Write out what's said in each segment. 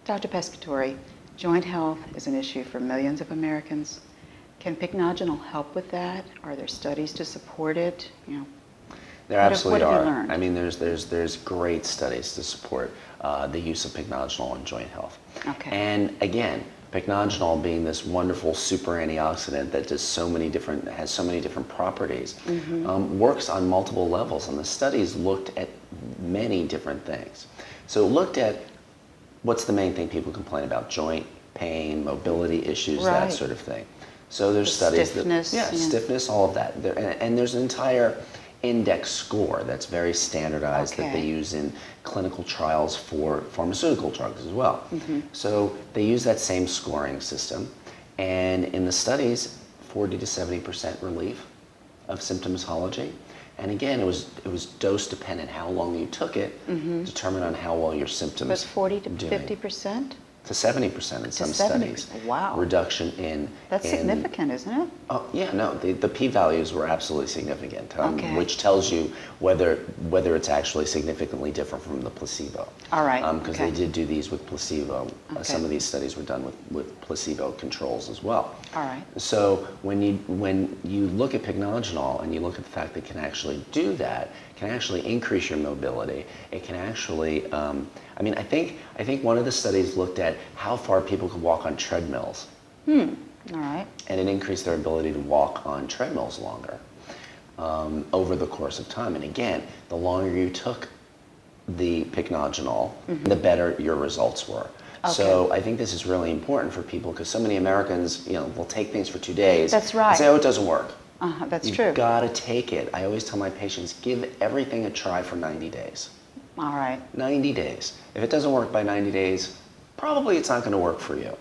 Dr. Pescatore, joint health is an issue for millions of Americans. Can Pycnogenol help with that? Are there studies to support it? There absolutely what have are. you learned? I mean, there's great studies to support the use of pycnogenol in joint health. Okay. And again, pycnogenol being this wonderful super antioxidant that has so many different properties, works on multiple levels. And the studies looked at many different things. So it looked at what's the main thing people complain about: joint pain, mobility issues, that sort of thing. So there's studies stiffness, that, stiffness, all of that. And there's an entire index score that's very standardized that they use in clinical trials for pharmaceutical drugs as well. So they use that same scoring system, and in the studies, 40 to 70% relief of symptomatology. And again, it was dose dependent. How long you took it determined on how well your symptoms. But 40 to 50%? To 70% in some studies. Wow. Reduction in... That's significant, isn't it? Oh, yeah, no, the p-values were absolutely significant, which tells you whether it's actually significantly different from the placebo. All right. Because they did do these with placebo. Some of these studies were done with placebo controls as well. All right. So when you look at pycnogenol and you look at the fact that it can actually do that, can actually increase your mobility, it can actually... I think one of the studies looked at how far people could walk on treadmills. All right. And it increased their ability to walk on treadmills longer over the course of time. And again, the longer you took the pycnogenol, the better your results were. Okay. So I think this is really important for people because so many Americans, will take things for 2 days. That's right. And say, oh, it doesn't work. That's true. You've got to take it. I always tell my patients, give everything a try for 90 days. All right. 90 days. If it doesn't work by 90 days, probably it's not going to work for you.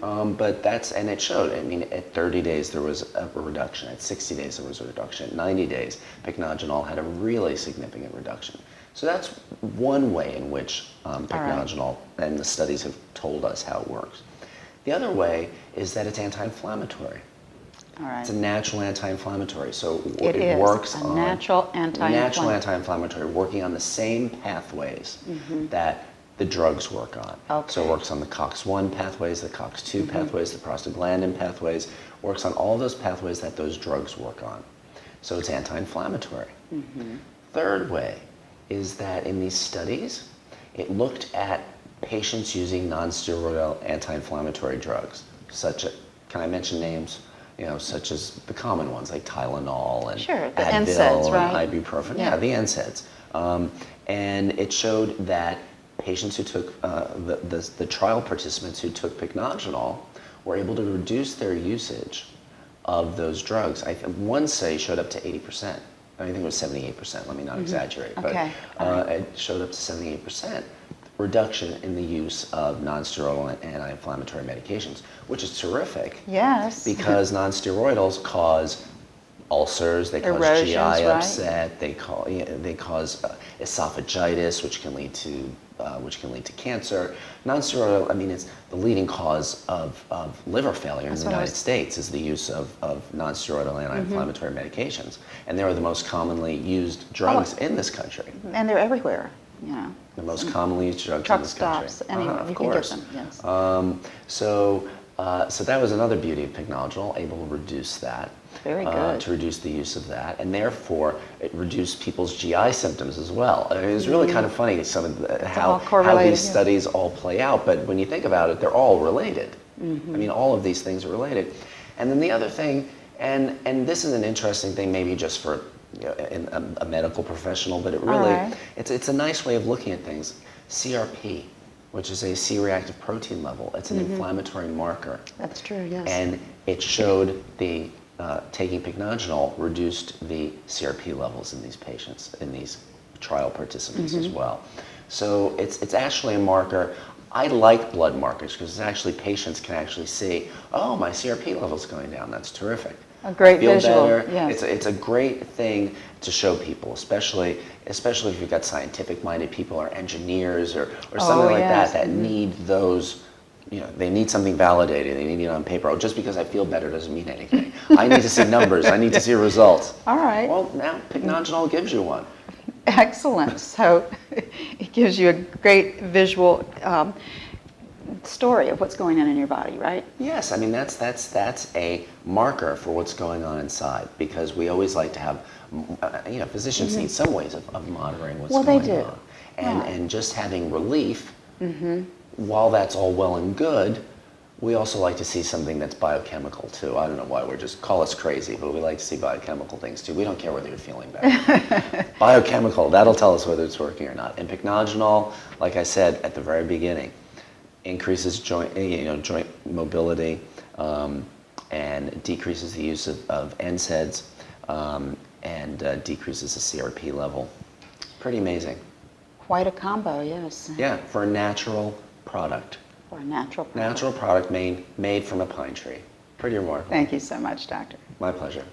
But and it showed. I mean, at 30 days there was a reduction. At 60 days there was a reduction. At 90 days, pycnogenol had a really significant reduction. So that's one way in which pycnogenol, and the studies have told us how it works. The other way is that it's anti-inflammatory. All right. It's a natural anti-inflammatory, so it works a on natural anti-inflammatory, working on the same pathways that the drugs work on. Okay. So it works on the COX-1 pathways, the COX-2 pathways, the prostaglandin pathways, works on all those pathways that those drugs work on. So it's anti-inflammatory. Third way is that in these studies, it looked at patients using non-steroidal anti-inflammatory drugs, can I mention names? Such as the common ones like Tylenol and the Advil NSAIDs, right? and ibuprofen. Yeah, the NSAIDs. And it showed that patients who took, the trial participants who took pycnogenol were able to reduce their usage of those drugs. One study showed up to 80%. I think it was 78%, let me not exaggerate. But it showed up to 78%. Reduction in the use of non-steroidal anti-inflammatory medications, which is terrific. Yes. Because non-steroidals cause ulcers, they cause Erosions, GI right? upset, they cause esophagitis, which can lead to cancer. Non-steroidal, it's the leading cause of liver failure in the United States is the use of non-steroidal anti-inflammatory medications, and they are the most commonly used drugs in this country. And they're everywhere. The most commonly used drugs truck in this country. stops, anywhere Of you course. can get them. Yes. So that was another beauty of pycnogenol, able to reduce that. Very good. To reduce the use of that, and therefore it reduced people's GI symptoms as well. It was really kind of funny how these studies all play out, but when you think about it, they're all related. All of these things are related. And then the other thing, and this is an interesting thing maybe just for a medical professional, but it really, it's a nice way of looking at things. CRP, which is a C-reactive protein level. It's an inflammatory marker. That's true, yes. And it showed taking pycnogenol reduced the CRP levels in these patients, in these trial participants as well. So it's actually a marker. I like blood markers because it's actually patients can actually see, oh, my CRP level's going down. That's terrific. A great feel visual. better. Yes. It's a great thing to show people, especially if you've got scientific-minded people or engineers or something like that need those. They need something validated. They need it on paper. Oh, just because I feel better doesn't mean anything. I need to see numbers. I need to see results. All right. Well, now pycnogenol gives you one. Excellent. So it gives you a great visual. story of what's going on in your body, right? Yes, I mean that's a marker for what's going on inside, because we always like to have, physicians need some ways of monitoring what's going they do. on, and just having relief. While that's all well and good, we also like to see something that's biochemical too. I don't know why, call us crazy, but we like to see biochemical things too. We don't care whether you're feeling better. Biochemical, that'll tell us whether it's working or not. And pycnogenol, like I said at the very beginning, increases joint mobility, and decreases the use of NSAIDs, and decreases the CRP level. Pretty amazing. Quite a combo, yes. Yeah, for a natural product. For a natural product. Natural product made from a pine tree. Pretty remarkable. Thank you so much, Doctor. My pleasure.